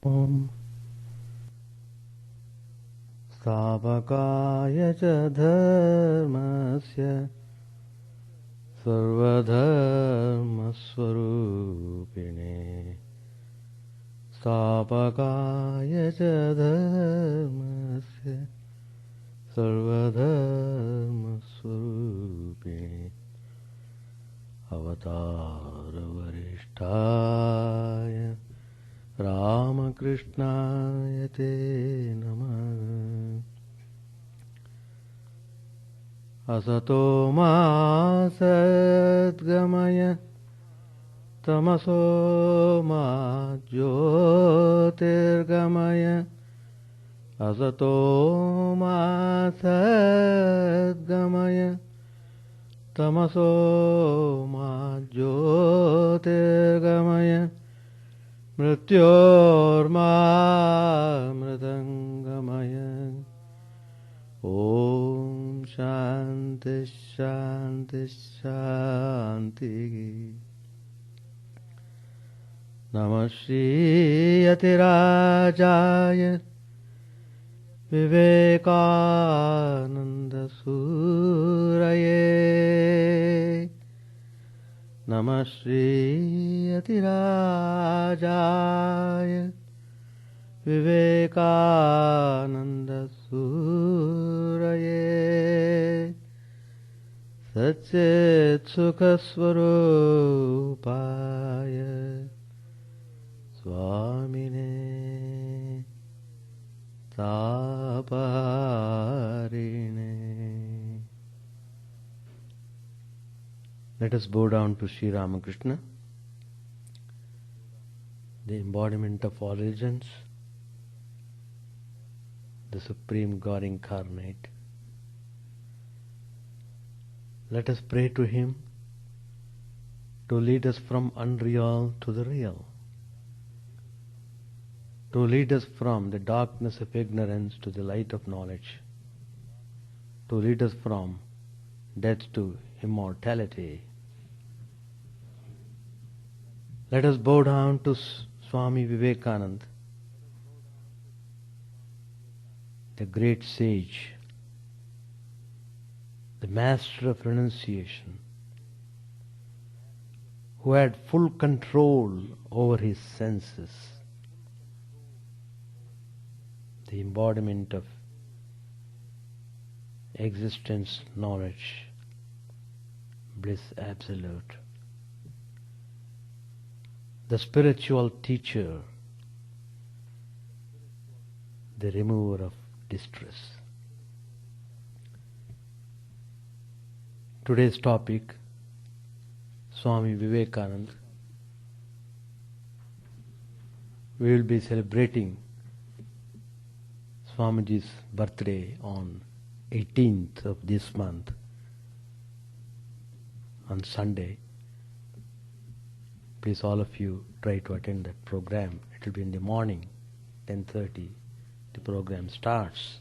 Om Stavakaya cha dharmasya sarvadharmasvarupine Stavakaya cha dharmasya sarvadharmasvarupine Avatara Varishtaya Ramakrishna te Namah Asato ma Sadgamaya Tamaso ma Jyotirgamaya Asato ma Sadgamaya Tamaso ma Jyotirgamaya Mrityorma Mritangamaya Om Shanti Shanti Shanti Namah Shri Yatirajaya Vivekananda Suraye Namah Shri Yatirajaya Vivekananda Suraye Satchit Sukha Swarupaya Swamine Taparine. Let us bow down to Sri Ramakrishna, the embodiment of all religions, the Supreme God incarnate. Let us pray to Him to lead us from unreal to the real, to lead us from the darkness of ignorance to the light of knowledge, to lead us from death to immortality. Let us bow down to Swami Vivekananda, the great sage, the master of renunciation, who had full control over his senses, the embodiment of existence, knowledge, bliss absolute, the spiritual teacher, the remover of distress. Today's topic, Swami Vivekananda. We will be celebrating Swamiji's birthday on 18th of this month, on Sunday. Please all of you try to attend that program. It will be in the morning, 10:30. The program starts.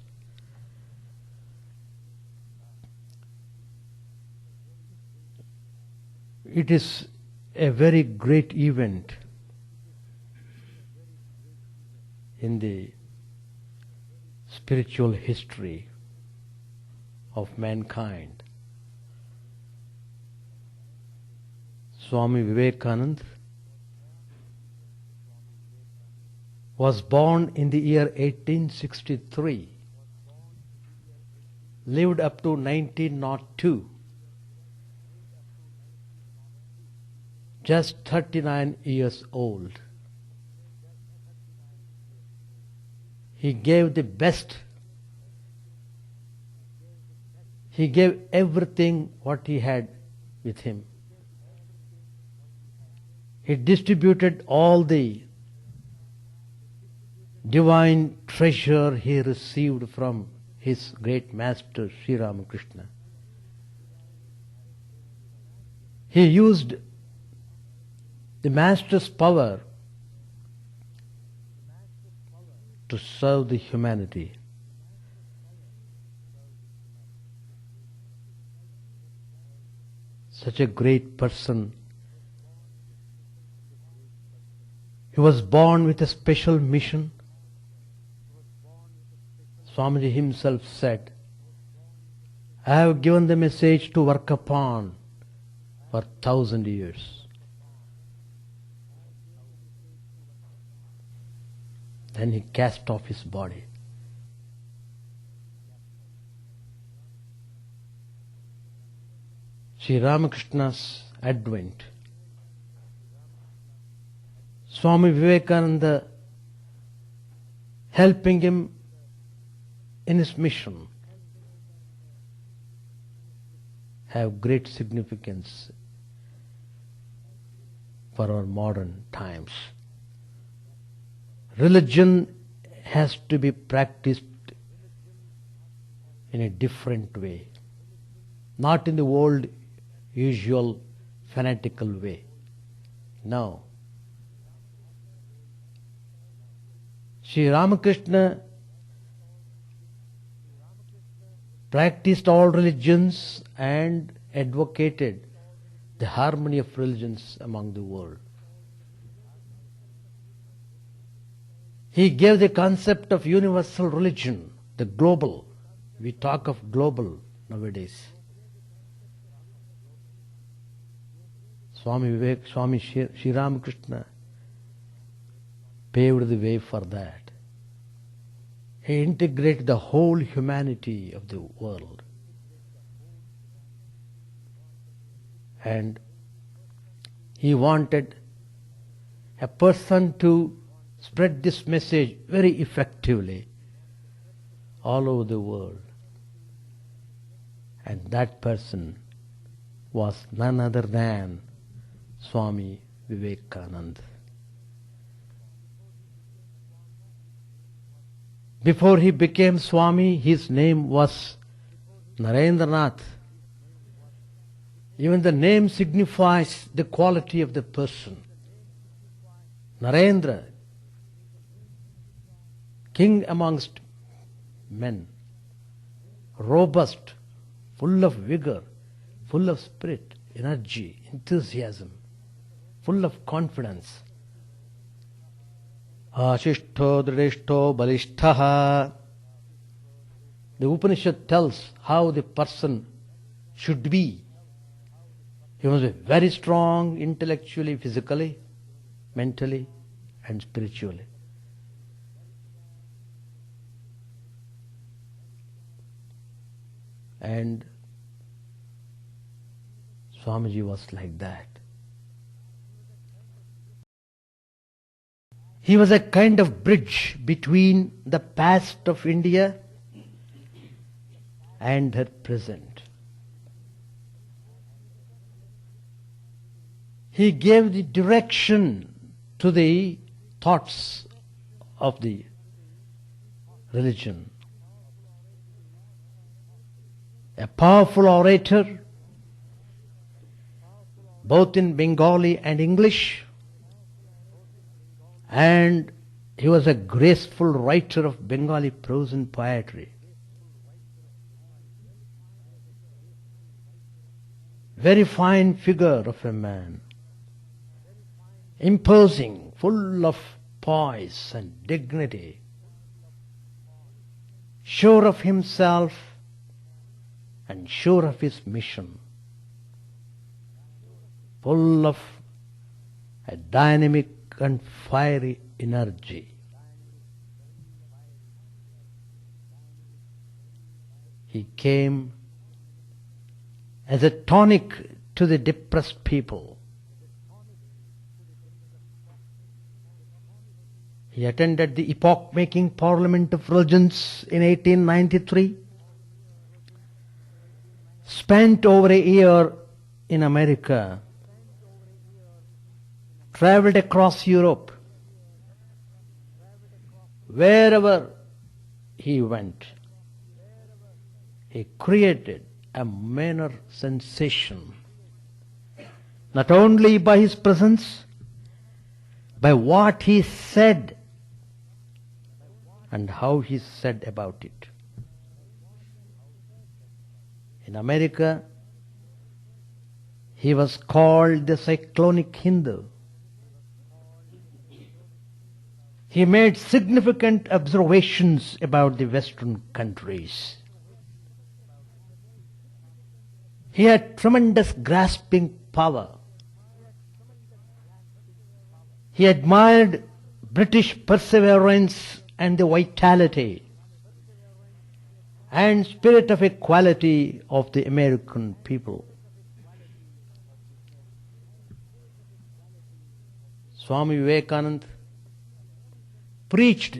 It is a very great event in the spiritual history of mankind. Swami Vivekananda was born in the year 1863, lived up to 1902, just 39 years old. He gave the best. He gave everything what he had with him. He distributed all the divine treasure he received from his great master Sri Ramakrishna. He used the master's power to serve the humanity. Such a great person He was born with a special mission. Swamiji himself said, I have given the message to work upon for 1,000 years. Then he cast off his body. Sri Ramakrishna's advent. Swami Vivekananda helping him in his mission have great significance for our modern times. Religion has to be practiced in a different way, not in the old usual fanatical way. No. Sri Ramakrishna practiced all religions and advocated the harmony of religions among the world. He gave the concept of universal religion, the global. We talk of global nowadays. Swami Sri Ramakrishna paved the way for that. He integrated the whole humanity of the world. And he wanted a person to spread this message very effectively all over the world. And that person was none other than Swami Vivekananda. Before he became Swami, his name was Narendranath. Even the name signifies the quality of the person. Narendra, king amongst men, robust, full of vigor, full of spirit, energy, enthusiasm, full of confidence. Ashishto dridishto balishtaha. The Upanishad tells how the person should be. He must be very strong intellectually, physically, mentally and spiritually. And Swamiji was like that. He was a kind of bridge between the past of India and her present. He gave the direction to the thoughts of the religion. A powerful orator, both in Bengali and English, and he was a graceful writer of Bengali prose and poetry. Very fine figure of a man, imposing, full of poise and dignity, sure of himself and sure of his mission, full of a dynamic and fiery energy. He came as a tonic to the depressed people. He attended the epoch-making Parliament of Religions in 1893, spent over a year in America, traveled across Europe. Wherever he went, he created a manner sensation, not only by his presence, by what he said and how he said about it. In America, he was called the cyclonic Hindu. he made significant observations about the Western countries. He had tremendous grasping power. He admired British perseverance and the vitality and spirit of equality of the American people. Swami Vivekananda preached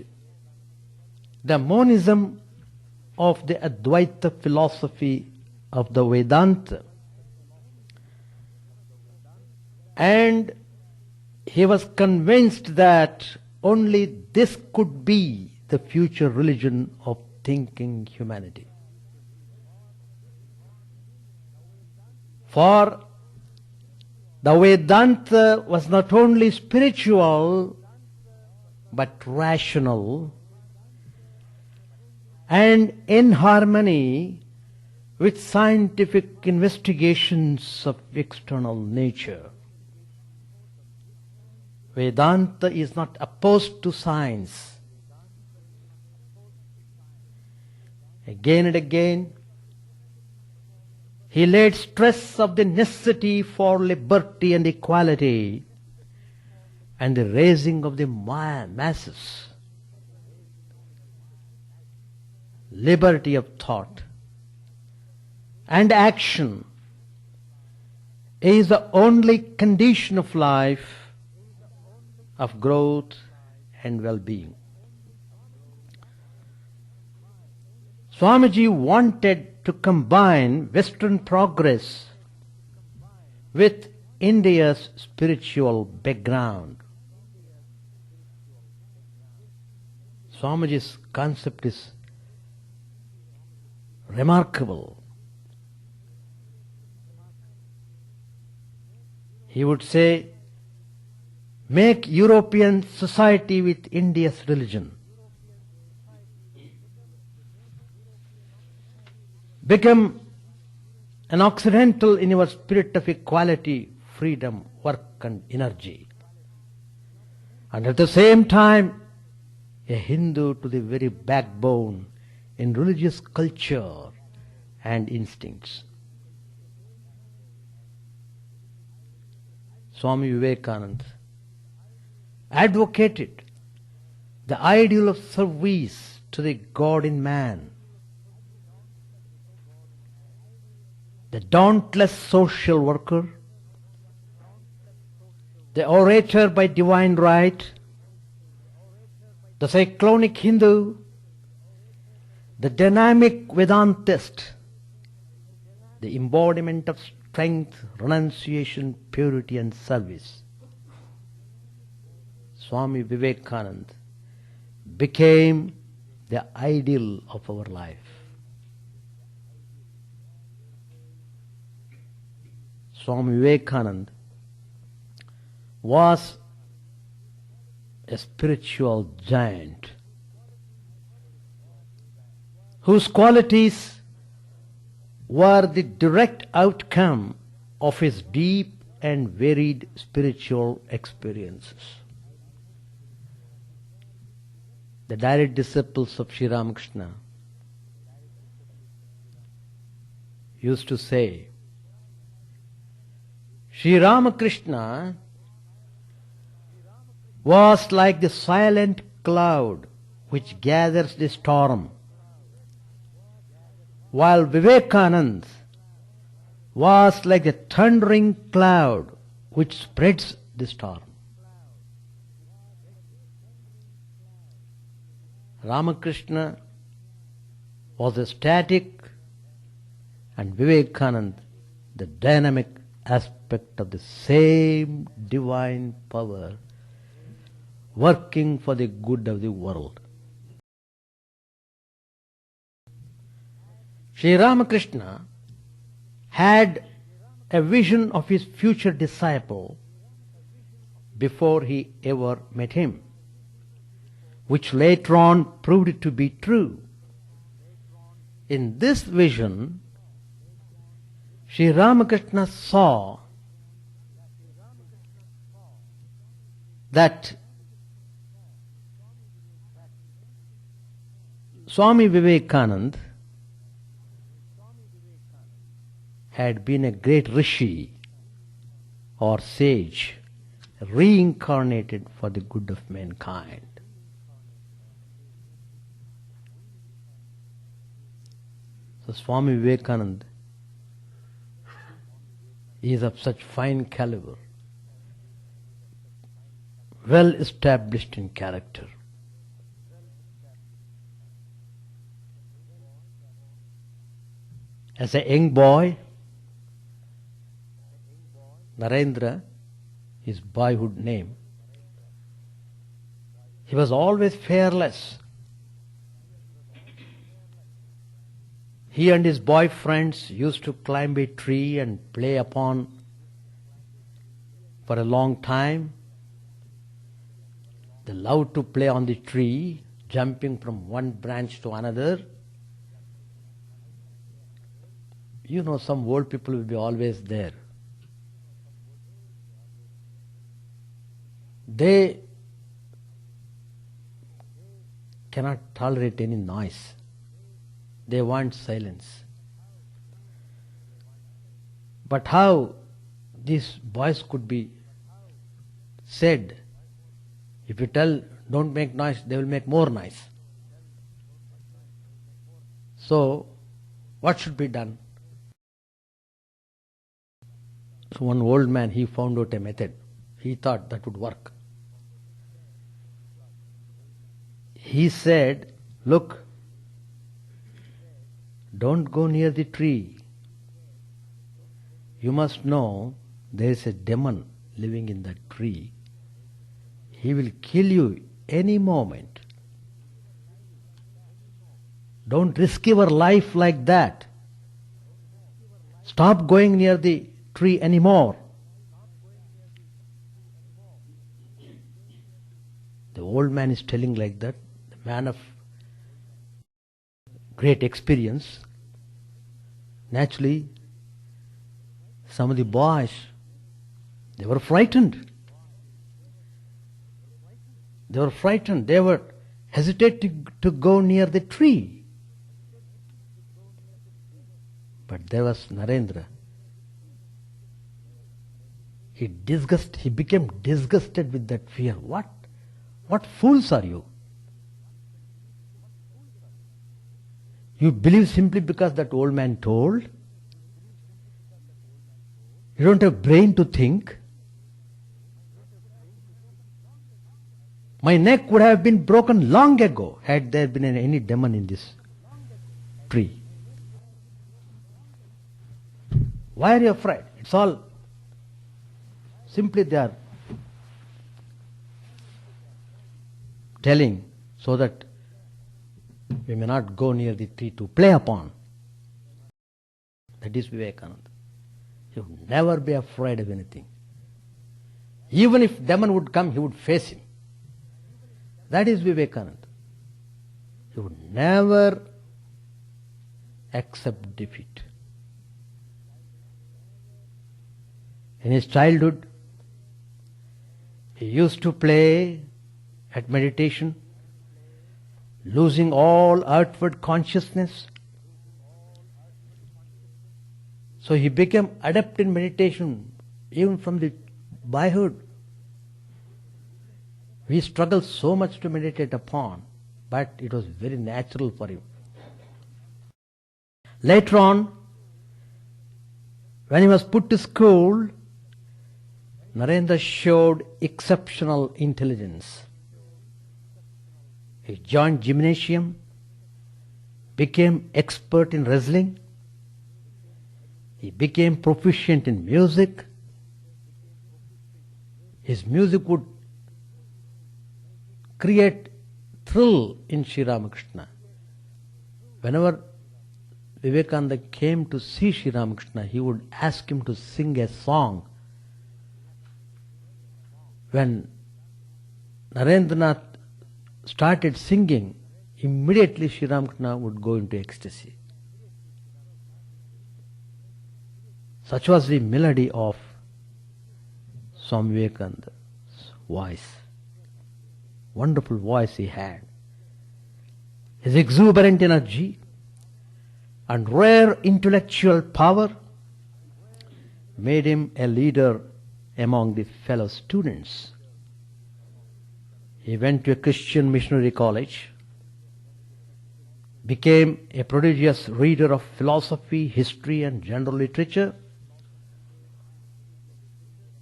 the monism of the Advaita philosophy of the Vedanta, and he was convinced that only this could be the future religion of thinking humanity. For the Vedanta was not only spiritual but rational and in harmony with scientific investigations of external nature. Vedanta is not opposed to science. Again and again, he laid stress of the necessity for liberty and equality and the raising of the masses. Liberty of thought and action is the only condition of life, of growth and well-being. Swamiji wanted to combine Western progress with India's spiritual background. Swamiji's concept is remarkable. He would say, make European society with India's religion. Become an Occidental in your spirit of equality, freedom, work and energy. And at the same time, a Hindu to the very backbone in religious culture and instincts. Swami Vivekananda advocated the ideal of service to the God in man, the dauntless social worker, the orator by divine right, the cyclonic Hindu, the dynamic Vedantist, the embodiment of strength, renunciation, purity and service. Swami Vivekananda became the ideal of our life. Swami Vivekananda was a spiritual giant whose qualities were the direct outcome of his deep and varied spiritual experiences. The direct disciples of Sri Ramakrishna used to say, Sri Ramakrishna was like the silent cloud which gathers the storm, while Vivekananda was like the thundering cloud which spreads the storm. Ramakrishna was the static and Vivekananda the dynamic aspect of the same divine power working for the good of the world. Sri Ramakrishna had a vision of his future disciple before he ever met him, which later on proved to be true. In this vision, Sri Ramakrishna saw that Swami Vivekananda had been a great rishi or sage reincarnated for the good of mankind. So Swami Vivekananda is of such fine caliber, well established in character. As a young boy, Narendra, his boyhood name, he was always fearless. He and his boyfriends used to climb a tree and play upon for a long time. They loved to play on the tree, jumping from one branch to another. You know, some old people will be always there. They cannot tolerate any noise. They want silence. But how these boys could be said, if you tell don't make noise, they will make more noise. So, what should be done? So one old man, he found out a method. He thought that would work. He said, look, don't go near the tree. You must know there is a demon living in that tree. He will kill you any moment. Don't risk your life like that. Stop going near the tree anymore. The old man is telling like that, the man of great experience. Naturally, some of the boys, they were frightened. They were frightened. They were hesitating to go near the tree. But there was Narendra. He became disgusted with that fear. What fools are you? You believe simply because that old man told? You don't have brain to think? My neck would have been broken long ago had there been any demon in this tree. Why are you afraid? It's all simply they are telling so that we may not go near the tree to play upon. That is Vivekananda. He would never be afraid of anything. Even if demon would come, he would face him. That is Vivekananda. He would never accept defeat. In his childhood, he used to play at meditation, losing all outward consciousness. So he became adept in meditation even from the boyhood. We struggled so much to meditate upon, but it was very natural for him. Later on, when he was put to school, Narendra showed exceptional intelligence. He joined gymnasium, became expert in wrestling. He became proficient in music. His music would create thrill in Sri Ramakrishna. Whenever Vivekananda came to see Sri Ramakrishna, he would ask him to sing a song. When Narendranath started singing, immediately Sri Ramakrishna would go into ecstasy. Such was the melody of Swami Vivekananda's voice. Wonderful voice he had. his exuberant energy and rare intellectual power made him a leader among the fellow students. He went to a Christian missionary college, became a prodigious reader of philosophy, history and general literature.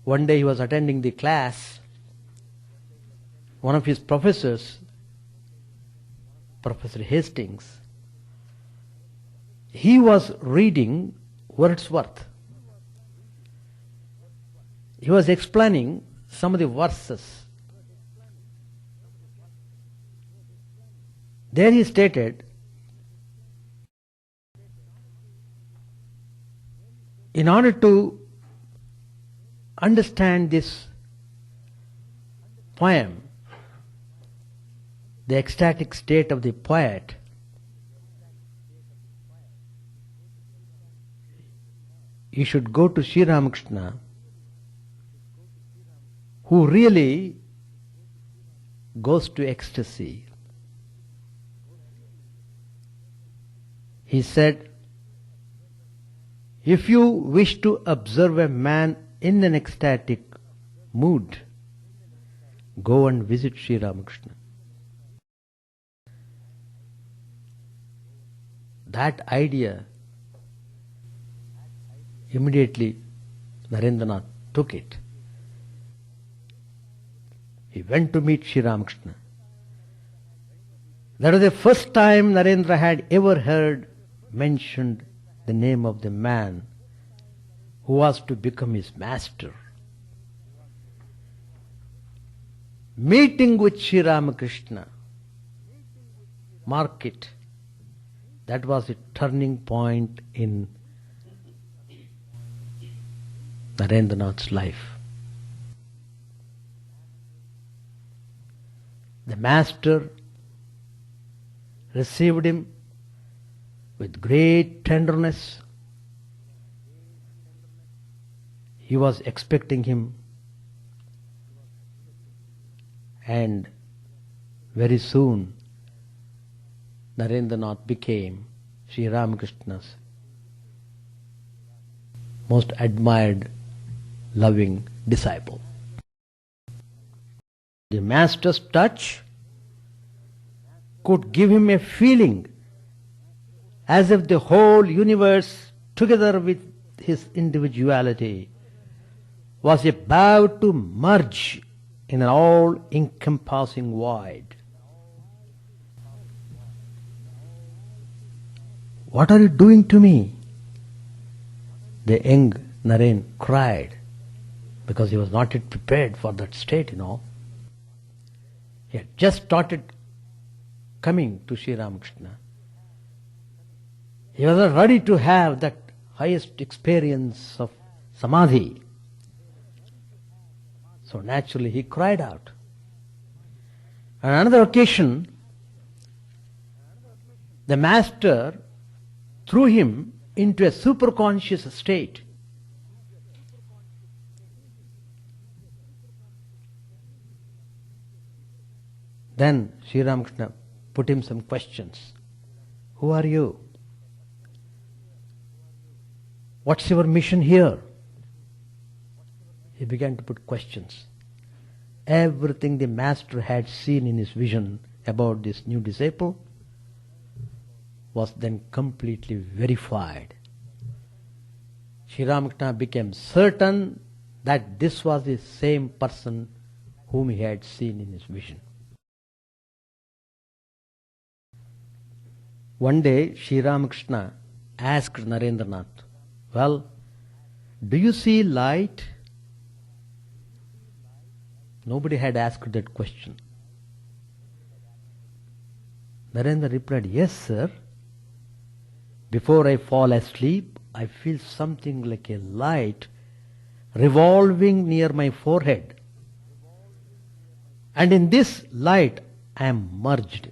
One day he was attending the class. One of his professors, Professor Hastings, he was reading Wordsworth. He was explaining some of the verses. There he stated, in order to understand this poem, the ecstatic state of the poet, you should go to Sri Ramakrishna, who really goes to ecstasy. He said, if you wish to observe a man in an ecstatic mood, go and visit Sri Ramakrishna. That idea, immediately Narendranath took it. He went to meet Sri Ramakrishna. That was the first time Narendra had ever heard mentioned the name of the man who was to become his master. Meeting with Sri Ramakrishna, mark it, that was a turning point in Narendranath's life. The master received him with great tenderness. He was expecting him, and very soon Narendranath became Sri Ramakrishna's most admired, loving disciple. The master's touch could give him a feeling as if the whole universe, together with his individuality, was about to merge in an all-encompassing void. What are you doing to me? The young Naren cried, because he was not yet prepared for that state, He had just started coming to Sri Ramakrishna. He was not ready to have that highest experience of samadhi. So naturally he cried out. On another occasion, the master threw him into a superconscious state. Then Sri Ramakrishna put him some questions. Who are you? What's your mission here? He began to put questions. Everything the master had seen in his vision about this new disciple was then completely verified. Sri Ramakrishna became certain that this was the same person whom he had seen in his vision. One day, Sri Ramakrishna asked Narendranath, well, do you see light? Nobody had asked that question. Narendra replied, yes, sir. Before I fall asleep, I feel something like a light revolving near my forehead. And in this light, I am merged.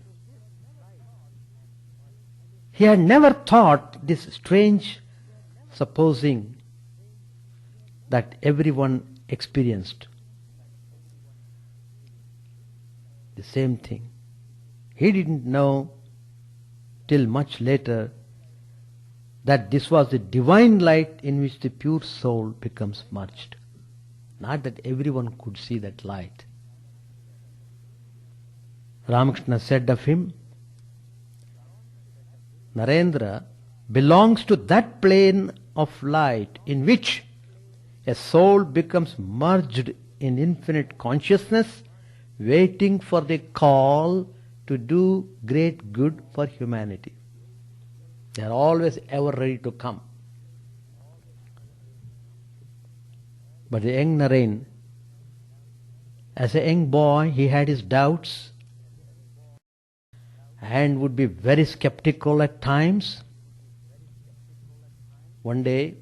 He had never thought this strange supposing that everyone experienced the same thing. He didn't know till much later that this was the divine light in which the pure soul becomes merged. Not that everyone could see that light. Ramakrishna said of him, Narendra belongs to that plane of light in which a soul becomes merged in infinite consciousness, waiting for the call to do great good for humanity. They are always ever ready to come. But the young Naren, as a young boy, he had his doubts and would be very skeptical at times. One day,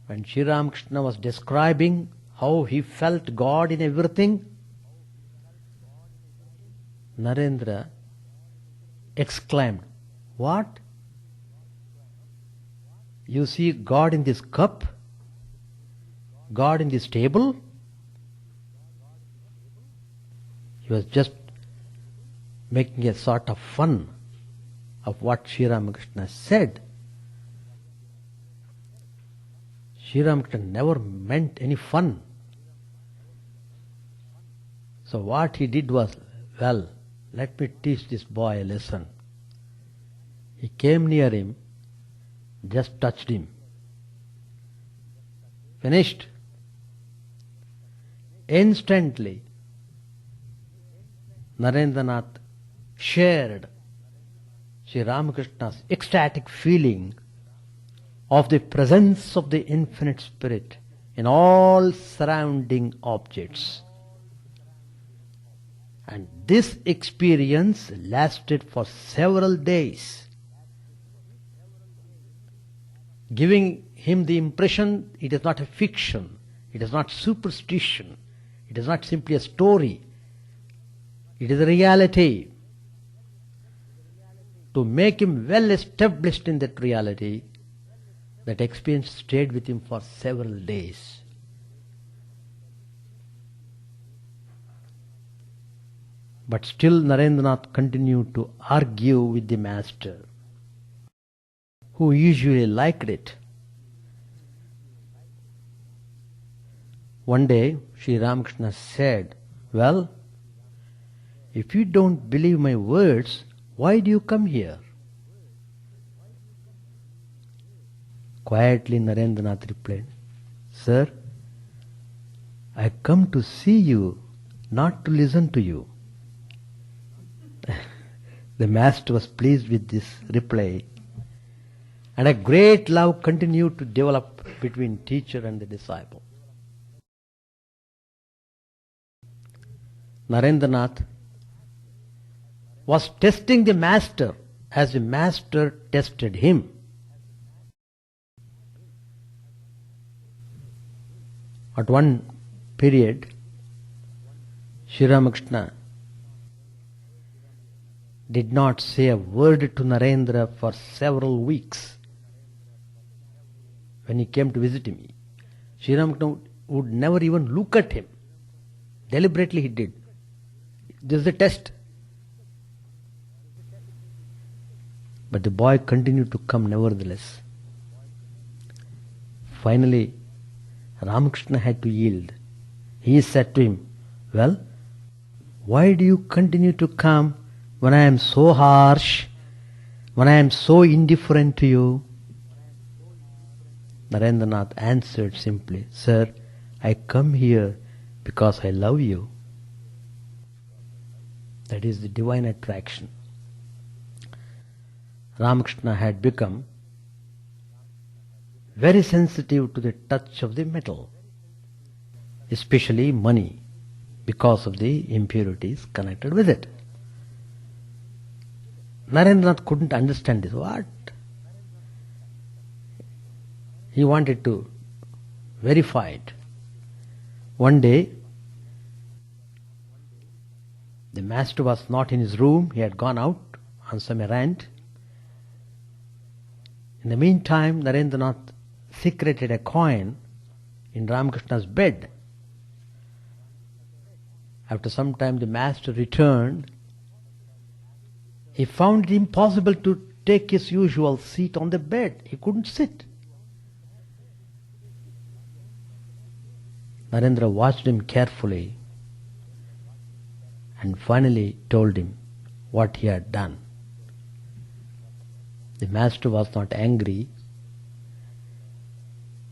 when Sri Ramakrishna was describing how he felt God in everything, Narendra exclaimed, "What? You see God in this cup? God in this table?" He was just making a sort of fun of what Sri Ramakrishna said. Sri Ramakrishna never meant any fun. So what he did was, well, let me teach this boy a lesson. He came near him, just touched him. Finished. Instantly, Narendranath shared Sri Ramakrishna's ecstatic feeling of the presence of the infinite spirit in all surrounding objects. And this experience lasted for several days, giving him the impression it is not a fiction, it is not superstition, it is not simply a story, it is a reality. To make him well established in that reality, that experience stayed with him for several days. But still Narendranath continued to argue with the master, who usually liked it. One day, Sri Ramakrishna said, "Well, if you don't believe my words, why do you come here?" Quietly Narendranath replied, "Sir, I come to see you, not to listen to you." The master was pleased with this reply, and a great love continued to develop between teacher and the disciple. Narendranath was testing the master as the master tested him. At one period, Sri Ramakrishna did not say a word to Narendra for several weeks. When he came to visit him, Sri Ramakrishna would never even look at him. Deliberately he did. This is a test. But the boy continued to come nevertheless. Finally, Ramakrishna had to yield. He said to him, "Well, why do you continue to come when I am so harsh, when I am so indifferent to you?" Narendranath answered simply, "Sir, I come here because I love you." That is the divine attraction. Ramakrishna had become very sensitive to the touch of the metal, especially money, because of the impurities connected with it. Narendranath couldn't understand this. What? He wanted to verify it. One day, the master was not in his room. He had gone out on some errand. In the meantime, Narendranath secreted a coin in Ramakrishna's bed. After some time, the master returned He found it impossible to take his usual seat on the bed. He couldn't sit. Narendra watched him carefully and finally told him what he had done. The master was not angry.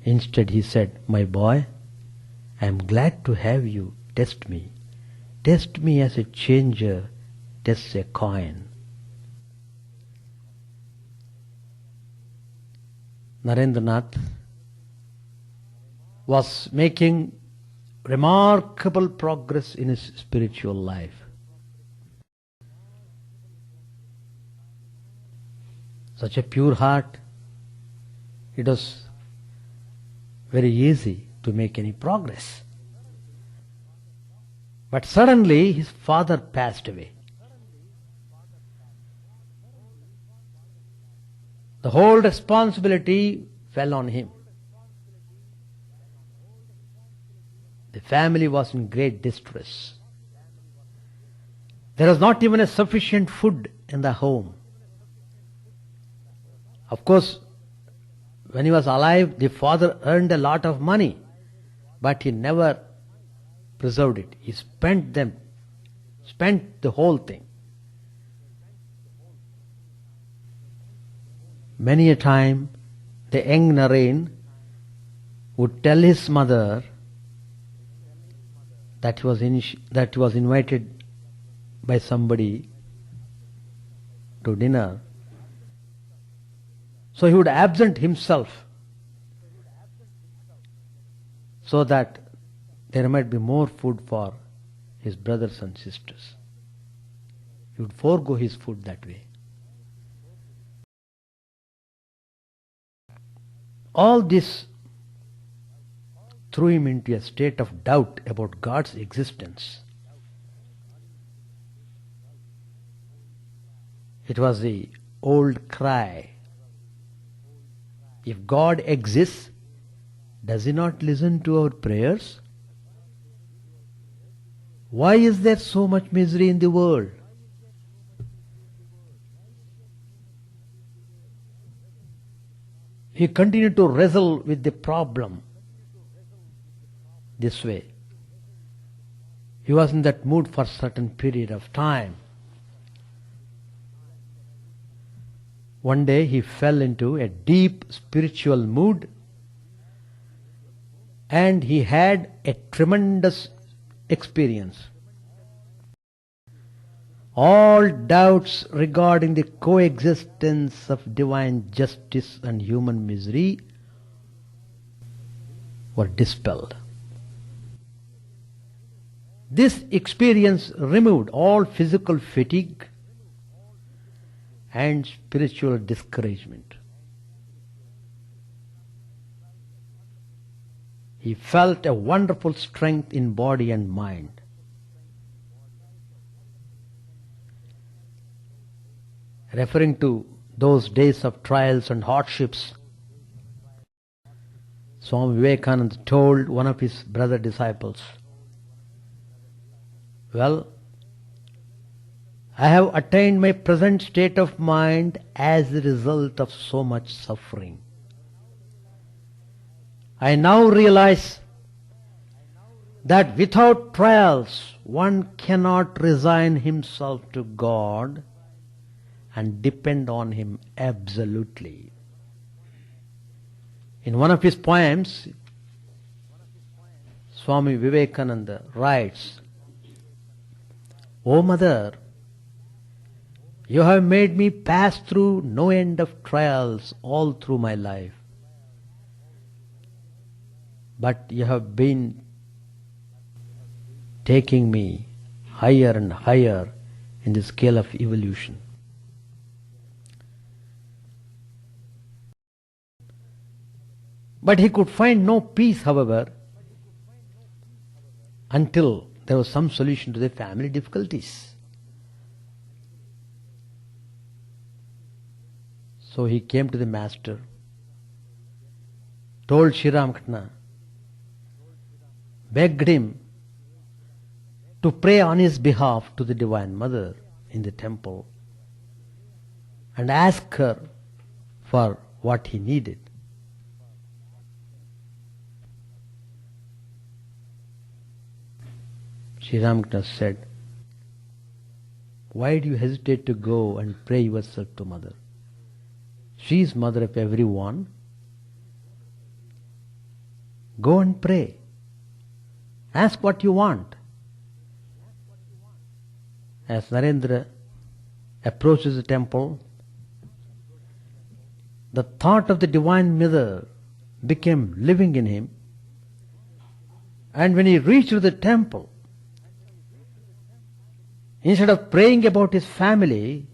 Instead he said, "My boy, I am glad to have you test me. Test me as a changer tests a coin." Narendranath was making remarkable progress in his spiritual life. Such a pure heart, it was very easy to make any progress. But suddenly his father passed away. The whole responsibility fell on him. The family was in great distress. There was not even a sufficient food in the home. Of course, when he was alive, the father earned a lot of money, but he never preserved it. He spent the whole thing. Many a time, the young Naren would tell his mother that he was invited by somebody to dinner. So he would absent himself so that there might be more food for his brothers and sisters. He would forego his food that way. All this threw him into a state of doubt about God's existence. It was the old cry, if God exists, does He not listen to our prayers? Why is there so much misery in the world? He continued to wrestle with the problem this way. He was in that mood for a certain period of time. One day he fell into a deep spiritual mood and he had a tremendous experience. All doubts regarding the coexistence of divine justice and human misery were dispelled. This experience removed all physical fatigue and spiritual discouragement. He felt a wonderful strength in body and mind. Referring to those days of trials and hardships, Swami Vivekananda told one of his brother disciples, "Well, I have attained my present state of mind as a result of so much suffering. I now realize that without trials one cannot resign himself to God and depend on Him absolutely." In one of his poems, Swami Vivekananda writes, "O Mother, you have made me pass through no end of trials all through my life. But you have been taking me higher and higher in the scale of evolution." But he could find no peace, however, until there was some solution to the family difficulties. So he came to the master, told Sri Ramakrishna, begged him to pray on his behalf to the Divine Mother in the temple and ask her for what he needed. Sri Ramakrishna said, why do you hesitate to go and pray yourself to Mother? She is Mother of everyone. Go and pray. Ask what you want. As Narendra approaches the temple, the thought of the Divine Mother became living in him. And when he reached the temple, instead of praying about his family,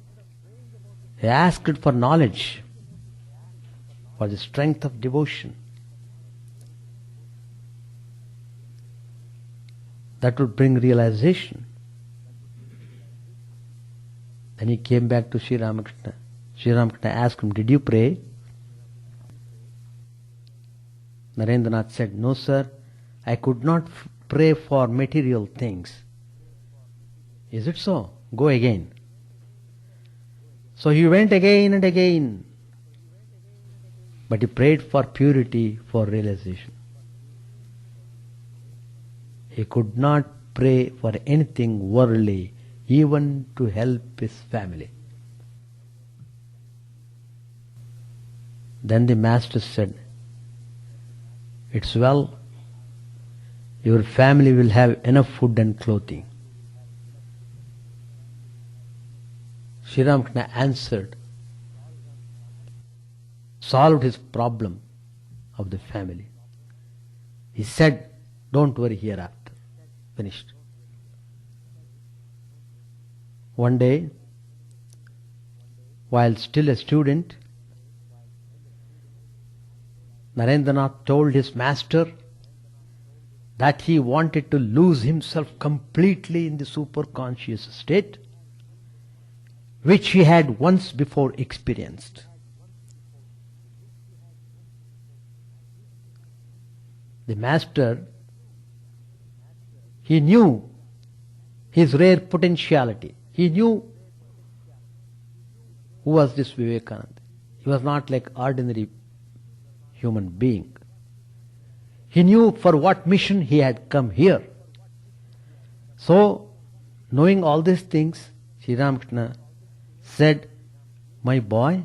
he asked for knowledge, for the strength of devotion. That would bring realization. Then he came back to Sri Ramakrishna. Sri Ramakrishna asked him, did you pray? Narendranath said, no sir, I could not pray for material things. Is it so? Go again. So he went again and again. But he prayed for purity, for realization. He could not pray for anything worldly, even to help his family. Then the Master said, it's well, your family will have enough food and clothing. Sri Ramakrishna answered, solved his problem of the family. He said, don't worry hereafter. Finished. One day, while still a student, Narendranath told his master that he wanted to lose himself completely in the superconscious state, which he had once before experienced. The master, he knew his rare potentiality. He knew who was this Vivekananda. He was not like ordinary human being. He knew for what mission he had come here. So, knowing all these things, Sri Ramakrishna said, my boy,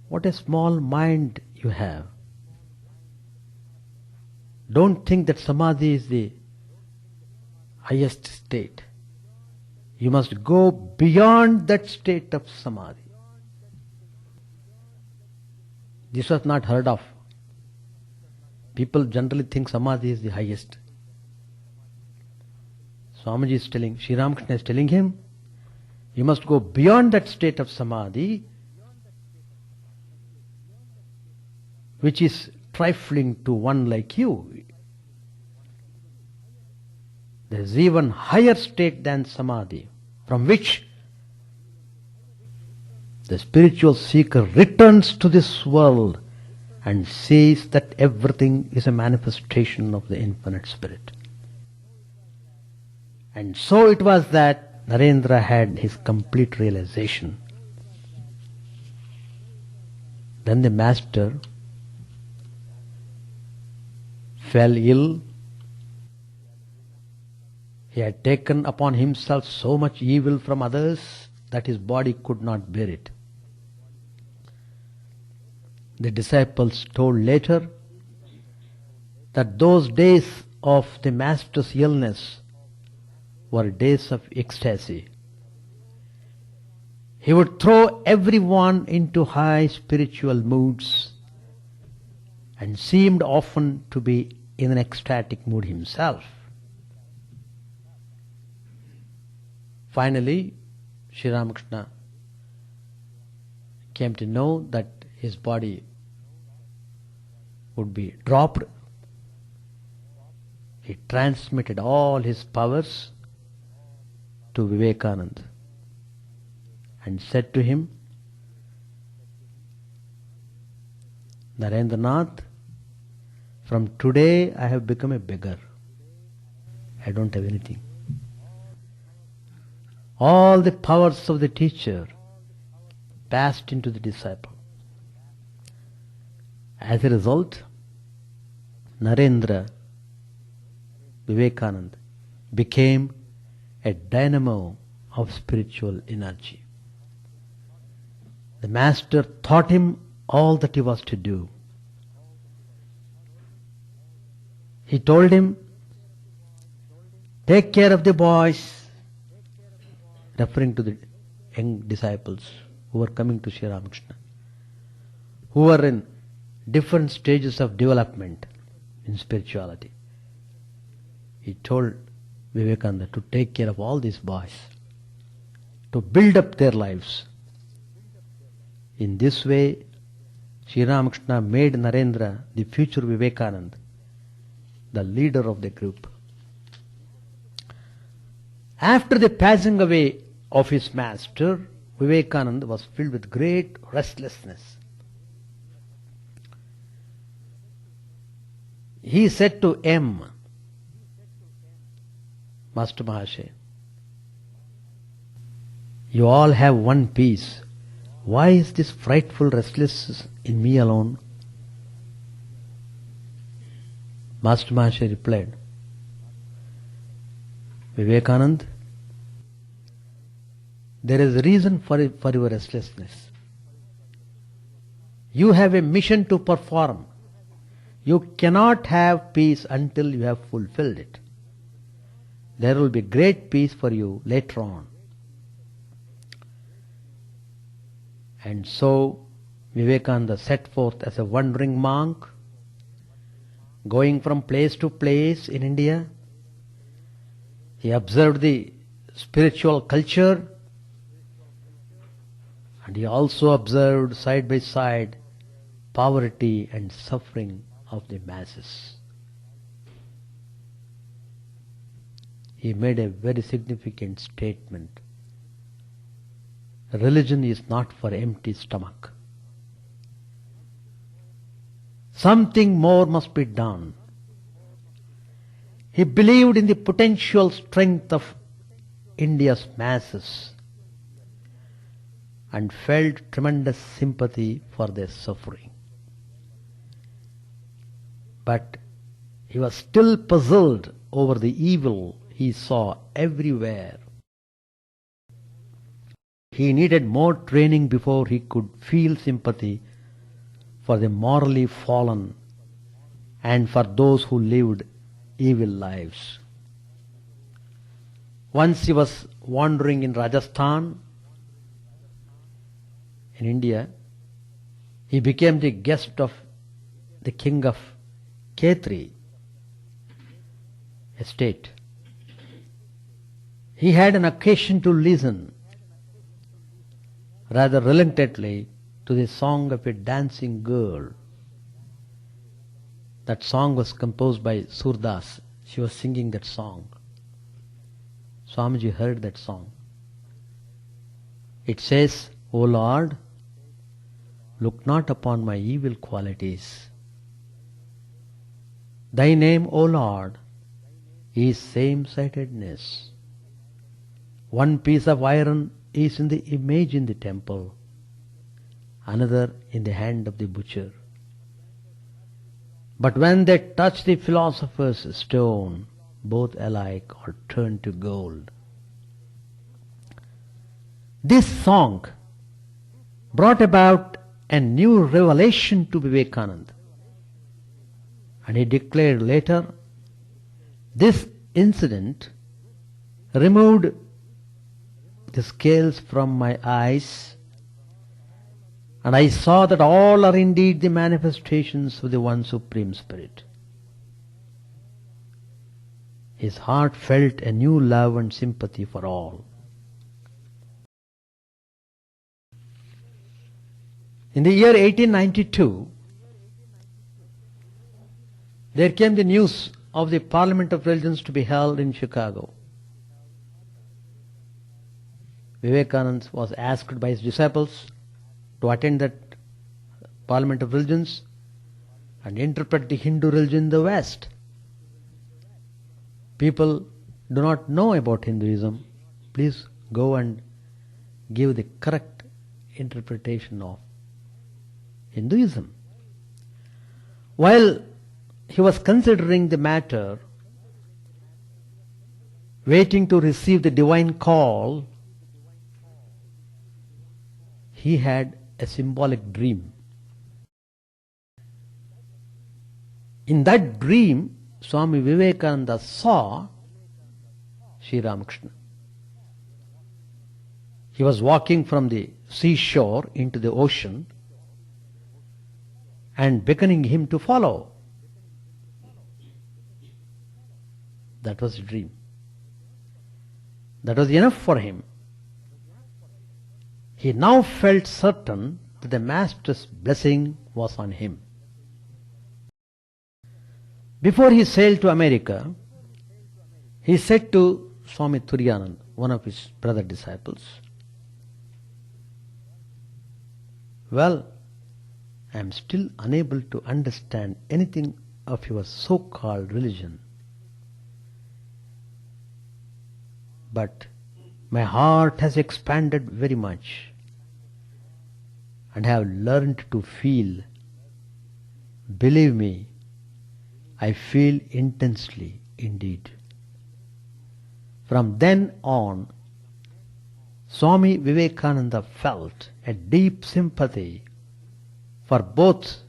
what a small mind you have. Don't think that Samadhi is the highest state. You must go beyond that state of Samadhi. This was not heard of. People generally think Samadhi is the highest. Swamiji is telling, Sri Ramakrishna is telling him, you must go beyond that state of Samadhi, which is trifling to one like you. There is even higher state than Samadhi, from which the spiritual seeker returns to this world and sees that everything is a manifestation of the infinite spirit. And so it was that Narendra had his complete realization. Then the master fell ill. He had taken upon himself so much evil from others that his body could not bear it. The disciples told later that those days of the master's illness were days of ecstasy. He would throw everyone into high spiritual moods and seemed often to be in an ecstatic mood himself. Finally, Sri Ramakrishna came to know that his body would be dropped. He transmitted all his powers to Vivekananda and said to him, Narendranath, from today I have become a beggar. I don't have anything. All the powers of the teacher passed into the disciple. As a result, Narendra Vivekananda became a dynamo of spiritual energy. The master taught him all that he was to do. He told him, take care of the boys, referring to the young disciples who were coming to Sri Ramakrishna, who were in different stages of development in spirituality. He told Vivekananda to take care of all these boys, to build up their lives. In this way, Sri Ramakrishna made Narendra, the future Vivekananda, the leader of the group. After the passing away of his master, Vivekananda was filled with great restlessness. He said to M, Master Mahasaya, you all have one peace. Why is this frightful restlessness in me alone? Master Mahasaya replied, Vivekananda, there is a reason for your restlessness. You have a mission to perform. You cannot have peace until you have fulfilled it. There will be great peace for you later on. And so Vivekananda set forth as a wandering monk, going from place to place in India. He observed the spiritual culture, and he also observed side by side poverty and suffering of the masses. He made a very significant statement. Religion is not for empty stomach. Something more must be done. He believed in the potential strength of India's masses and felt tremendous sympathy for their suffering. But he was still puzzled over the evil he saw everywhere. He needed more training before he could feel sympathy for the morally fallen and for those who lived evil lives. Once he was wandering in Rajasthan, in India. He became the guest of the king of Khetri estate. He had an occasion to listen rather reluctantly to the song of a dancing girl. That song was composed by Surdas. She was singing that song. Swamiji heard that song. It says, O Lord, look not upon my evil qualities. Thy name, O Lord, is same-sightedness. One piece of iron is in the image in the temple, another in the hand of the butcher. But when they touch the philosopher's stone, both alike are turned to gold. This song brought about a new revelation to Vivekananda. And he declared later, this incident removed the scales from my eyes, and I saw that all are indeed the manifestations of the one Supreme Spirit. His heart felt a new love and sympathy for all. In the year 1892, there came the news of the Parliament of Religions to be held in Chicago. Vivekananda was asked by his disciples to attend that Parliament of Religions and interpret the Hindu religion in the West. People do not know about Hinduism. Please go and give the correct interpretation of Hinduism. While he was considering the matter, waiting to receive the divine call, he had a symbolic dream. In that dream, Swami Vivekananda saw Sri Ramakrishna. He was walking from the seashore into the ocean and beckoning him to follow. That was a dream. That was enough for him. He now felt certain that the Master's blessing was on him. Before he sailed to America, he said to Swami Chidananda, one of his brother disciples, "Well, I am still unable to understand anything of your so-called religion. But my heart has expanded very much and have learned to feel. Believe me, I feel intensely indeed." From then on, Swami Vivekananda felt a deep sympathy for both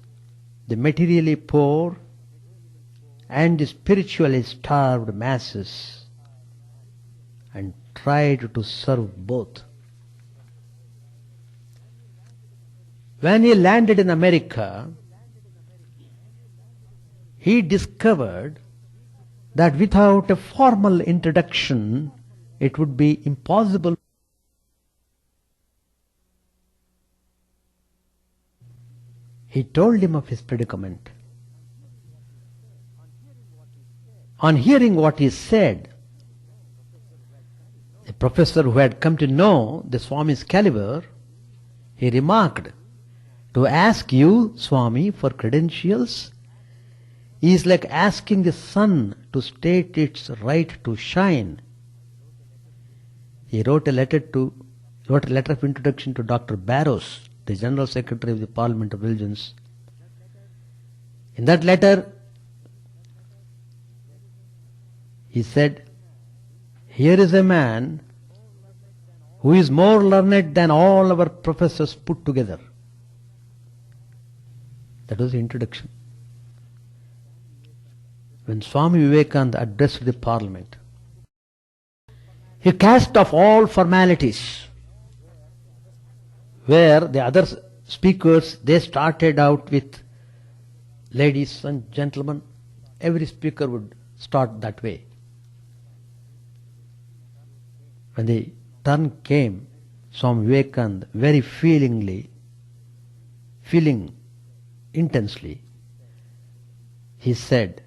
the materially poor and the spiritually starved masses and tried to serve both. When he landed in America, he discovered that without a formal introduction, it would be impossible. He told him of his predicament. On hearing what he said, the professor who had come to know the Swami's caliber, he remarked, "To ask you, Swami, for credentials is like asking the sun to state its right to shine." He wrote a letter of introduction to Dr. Barrows, the General Secretary of the Parliament of Religions. In that letter, he said, "Here is a man who is more learned than all our professors put together." That was the introduction. When Swami Vivekananda addressed the Parliament, he cast off all formalities. Where the other speakers, they started out with ladies and gentlemen. Every speaker would start that way. When the turn came, Swami Vivekananda, very feeling intensely, he said,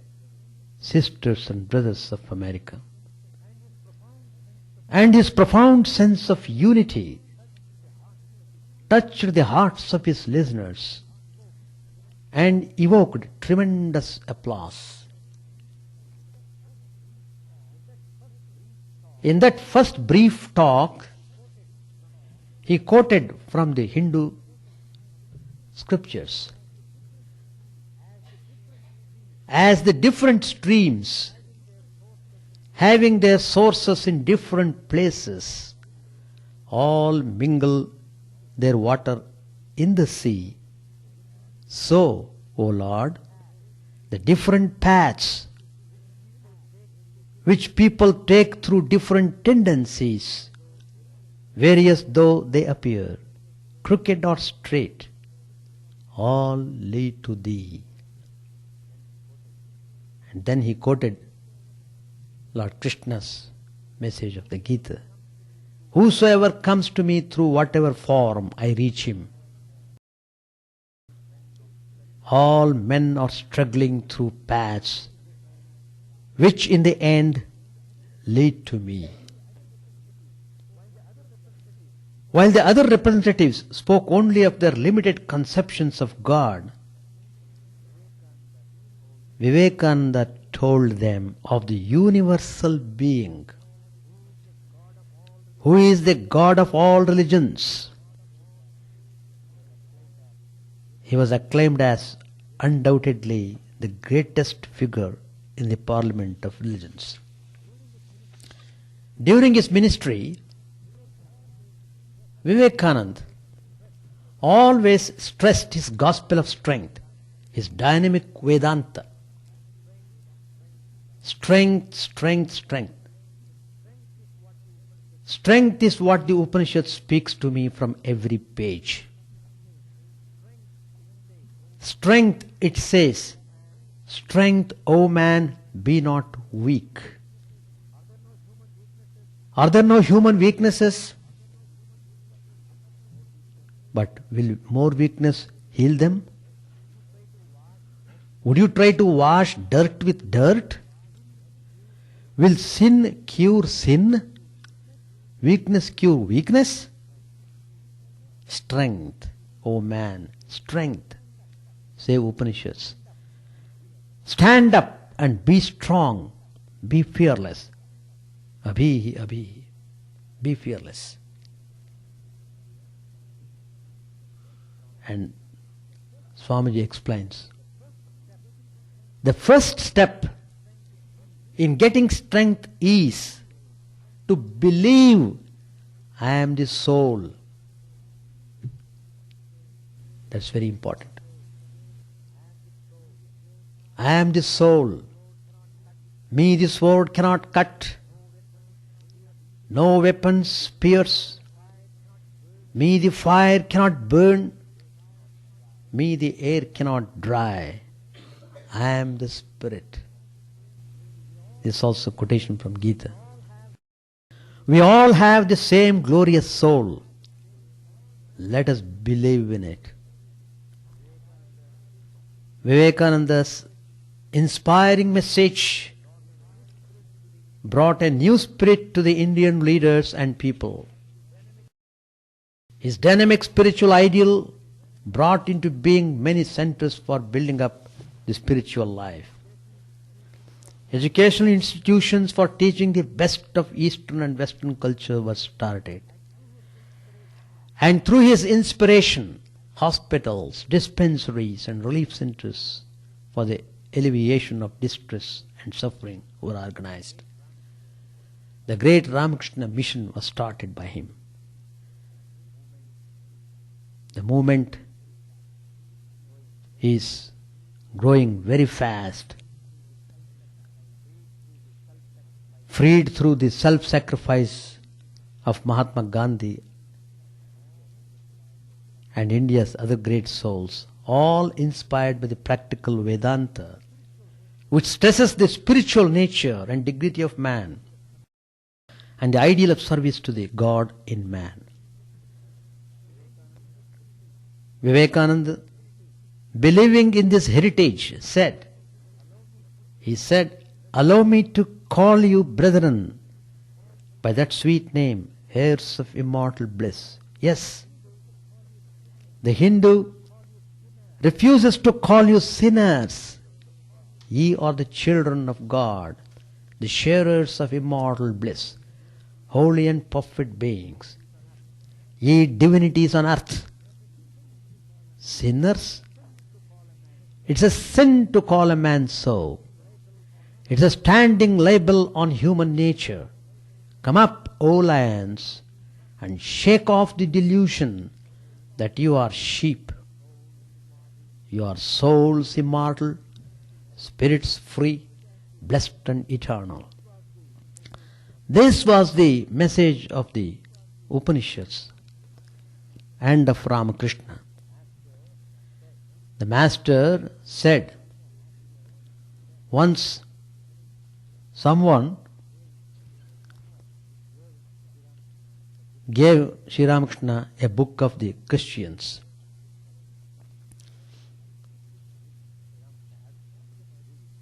"Sisters and brothers of America." And his profound sense of unity touched the hearts of his listeners and evoked tremendous applause. In that first brief talk, he quoted from the Hindu scriptures. As the different streams, having their sources in different places, all mingle their water in the sea, so, O Lord, the different paths which people take through different tendencies, various though they appear, crooked or straight, all lead to Thee. And then he quoted Lord Krishna's message of the Gita. "Whosoever comes to me through whatever form, I reach him." All men are struggling through paths which in the end lead to me. While the other representatives spoke only of their limited conceptions of God, Vivekananda told them of the universal being, who is the God of all religions, He was acclaimed as undoubtedly the greatest figure in the Parliament of Religions. During his ministry, Vivekananda always stressed his gospel of strength, his dynamic Vedanta. Strength, strength, strength. Strength is what the Upanishad speaks to me from every page. Strength, it says, strength, O man, be not weak. Are there no human weaknesses? But will more weakness heal them? Would you try to wash dirt with dirt? Will sin cure sin? Weakness cure weakness? Strength, O man, strength, say Upanishads. Stand up and be strong, be fearless. Abhi, abhi, be fearless. And Swamiji explains, the first step in getting strength is to believe I am the soul. That's very important. I am the soul. Me the sword cannot cut. No weapons pierce. Me the fire cannot burn. Me the air cannot dry. I am the spirit. This is also a quotation from Gita. We all have the same glorious soul. Let us believe in it. Vivekananda's inspiring message brought a new spirit to the Indian leaders and people. His dynamic spiritual ideal brought into being many centers for building up the spiritual life. Educational institutions for teaching the best of Eastern and Western culture were started. And through his inspiration, hospitals, dispensaries and relief centers for the alleviation of distress and suffering were organized. The great Ramakrishna mission was started by him. The movement is growing very fast, freed through the self-sacrifice of Mahatma Gandhi and India's other great souls, all inspired by the practical Vedanta, which stresses the spiritual nature and dignity of man and the ideal of service to the God in man. Vivekananda, believing in this heritage, said, allow me to call you brethren by that sweet name, heirs of immortal bliss. Yes, the Hindu refuses to call you sinners. Ye are the children of God, the sharers of immortal bliss, holy and perfect beings. Ye divinities on earth. Sinners? It's a sin to call a man so. It's a standing label on human nature. Come up, O lions, and shake off the delusion that you are sheep. You are souls immortal, spirits free, blessed and eternal. This was the message of the Upanishads and of Ramakrishna. The Master said, once someone gave Sri Ramakrishna a book of the Christians.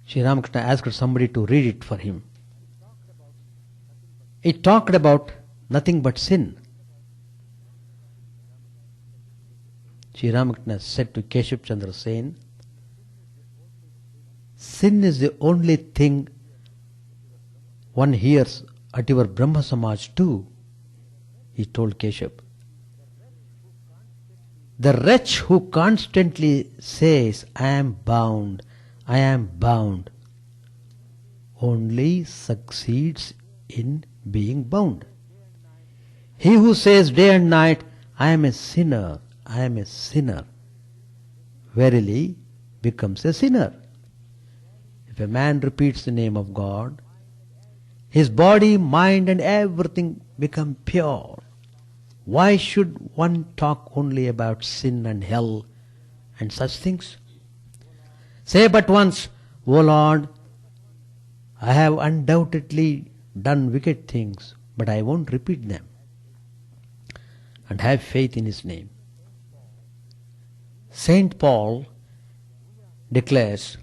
Sri Ramakrishna asked somebody to read it for him. It talked about nothing but sin. Sri Ramakrishna said to Keshav Chandra Sen, sin is the only thing one hears at your Brahma Samaj too, he told Keshav. The wretch who constantly says, I am bound, only succeeds in being bound. He who says day and night, I am a sinner, verily becomes a sinner. If a man repeats the name of God, his body, mind and everything become pure. Why should one talk only about sin and hell and such things? Say but once, O Lord, I have undoubtedly done wicked things, but I won't repeat them. And have faith in His name. Saint Paul declares,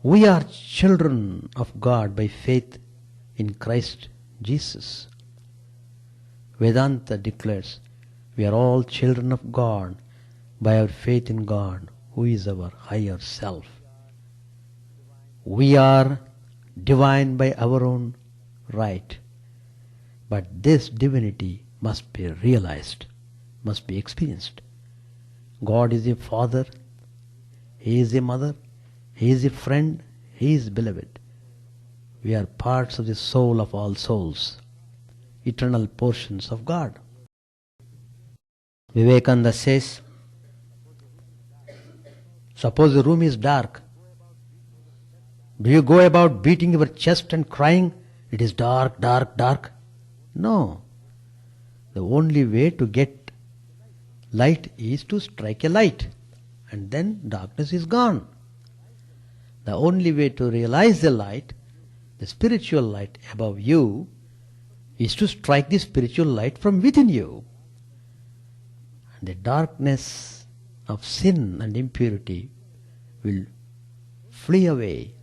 we are children of God by faith in Christ Jesus. Vedanta declares, we are all children of God by our faith in God, who is our higher self. We are divine by our own right, but this divinity must be realized, must be experienced. God is a father, He is a mother, He is a friend, He is beloved. We are parts of the soul of all souls, eternal portions of God. Vivekananda says, suppose the room is dark. Do you go about beating your chest and crying, it is dark, dark, dark? No. The only way to get light is to strike a light, and then darkness is gone. The only way to realize the light, the spiritual light above you, is to strike the spiritual light from within you. And the darkness of sin and impurity will flee away.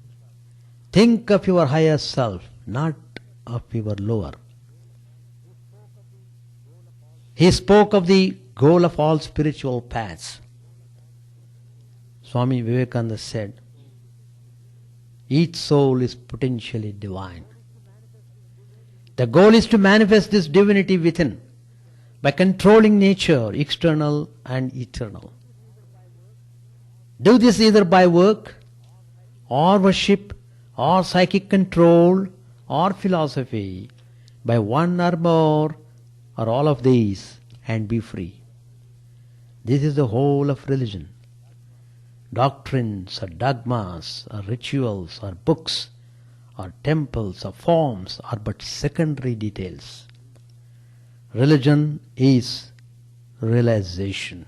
Think of your higher self, not of your lower. He spoke of the goal of all spiritual paths. Swami Vivekananda said, each soul is potentially divine. The goal is to manifest this divinity within by controlling nature, external and eternal. Do this either by work or worship or psychic control or philosophy, by one or more or all of these, and be free. This is the whole of religion. Doctrines or dogmas or rituals or books or temples or forms are but secondary details. Religion is realization,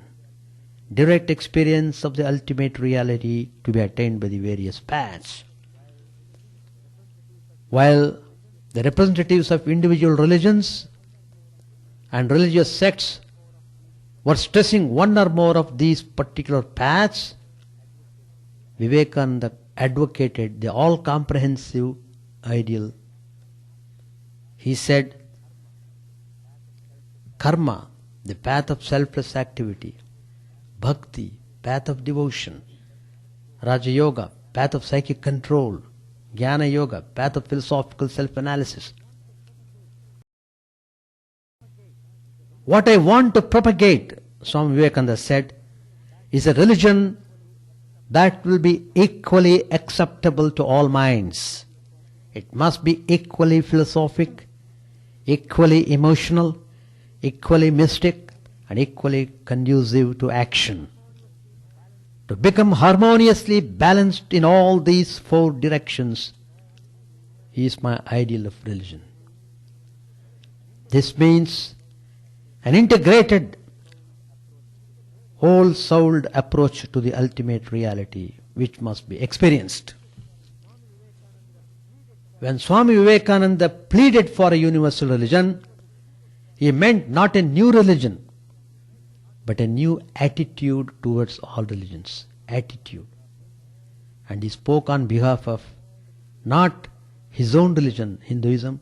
direct experience of the ultimate reality to be attained by the various paths. While the representatives of individual religions and religious sects were stressing one or more of these particular paths, Vivekananda advocated the all-comprehensive ideal. He said, karma, the path of selfless activity; bhakti, path of devotion; Raja Yoga, path of psychic control; Jnana Yoga, path of philosophical self-analysis. What I want to propagate, Swami Vivekananda said, is a religion that will be equally acceptable to all minds. It must be equally philosophic, equally emotional, equally mystic, and equally conducive to action. To become harmoniously balanced in all these four directions is my ideal of religion. This means an integrated, whole-souled approach to the ultimate reality which must be experienced. When Swami Vivekananda pleaded for a universal religion, he meant not a new religion, but a new attitude towards all religions. Attitude. And he spoke on behalf of not his own religion, Hinduism,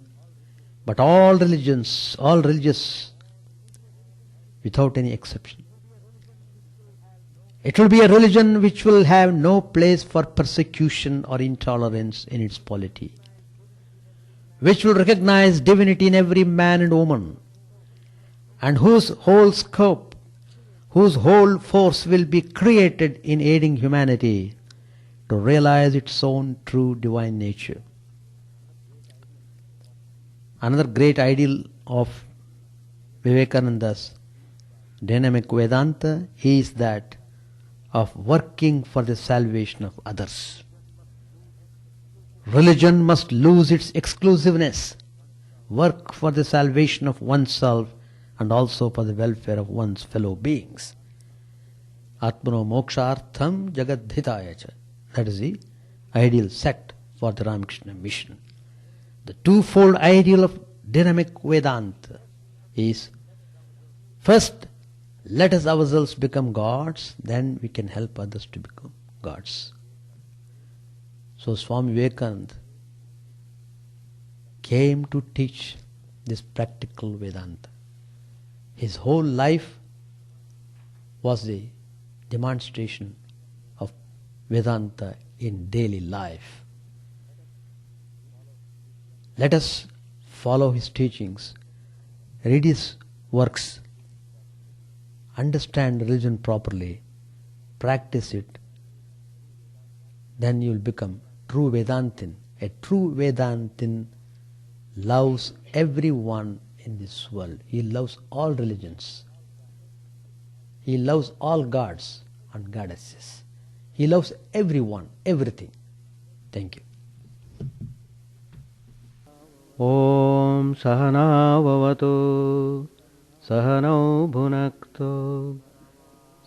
but all religions, all religious, without any exception. It will be a religion which will have no place for persecution or intolerance in its polity, which will recognize divinity in every man and woman, and whose whole scope whose whole force will be created in aiding humanity to realize its own true divine nature. Another great ideal of Vivekananda's dynamic Vedanta is that of working for the salvation of others. Religion must lose its exclusiveness, work for the salvation of oneself and also for the welfare of one's fellow beings. Atmano mokshartham jagadhitaya. That is the ideal set for the Ramakrishna mission. The twofold ideal of dynamic Vedanta is, first, let us ourselves become gods, then we can help others to become gods. So Swami Vivekananda came to teach this practical Vedanta. His whole life was the demonstration of Vedanta in daily life. Let us follow his teachings, read his works, understand religion properly, practice it, then you will become true Vedantin. A true Vedantin loves everyone in this world. He loves all religions. He loves all gods and goddesses. He loves everyone, everything. Thank you. Om Sahana Vavatu Sahanau Bhunakto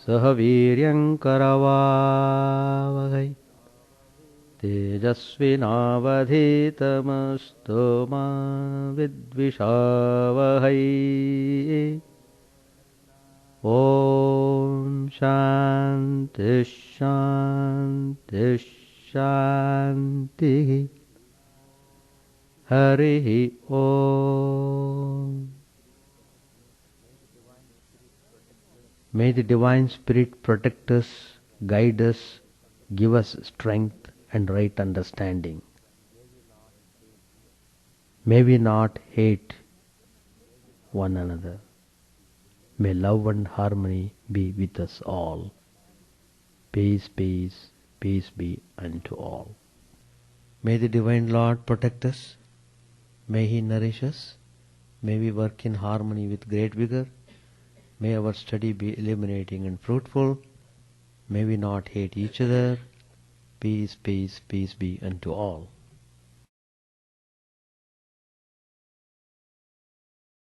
Sahaviryam Karavavahai Tejasvinavadhitamastu ma vidvishavahai. Om Shanti Shanti Shanti. Harihi Om. May the Divine Spirit protect us, guide us, give us strength and right understanding. May we not hate one another. May love and harmony be with us all. Peace, peace, peace be unto all. May the Divine Lord protect us. May He nourish us. May we work in harmony with great vigor. May our study be illuminating and fruitful. May we not hate each other. Peace, peace, peace be unto all.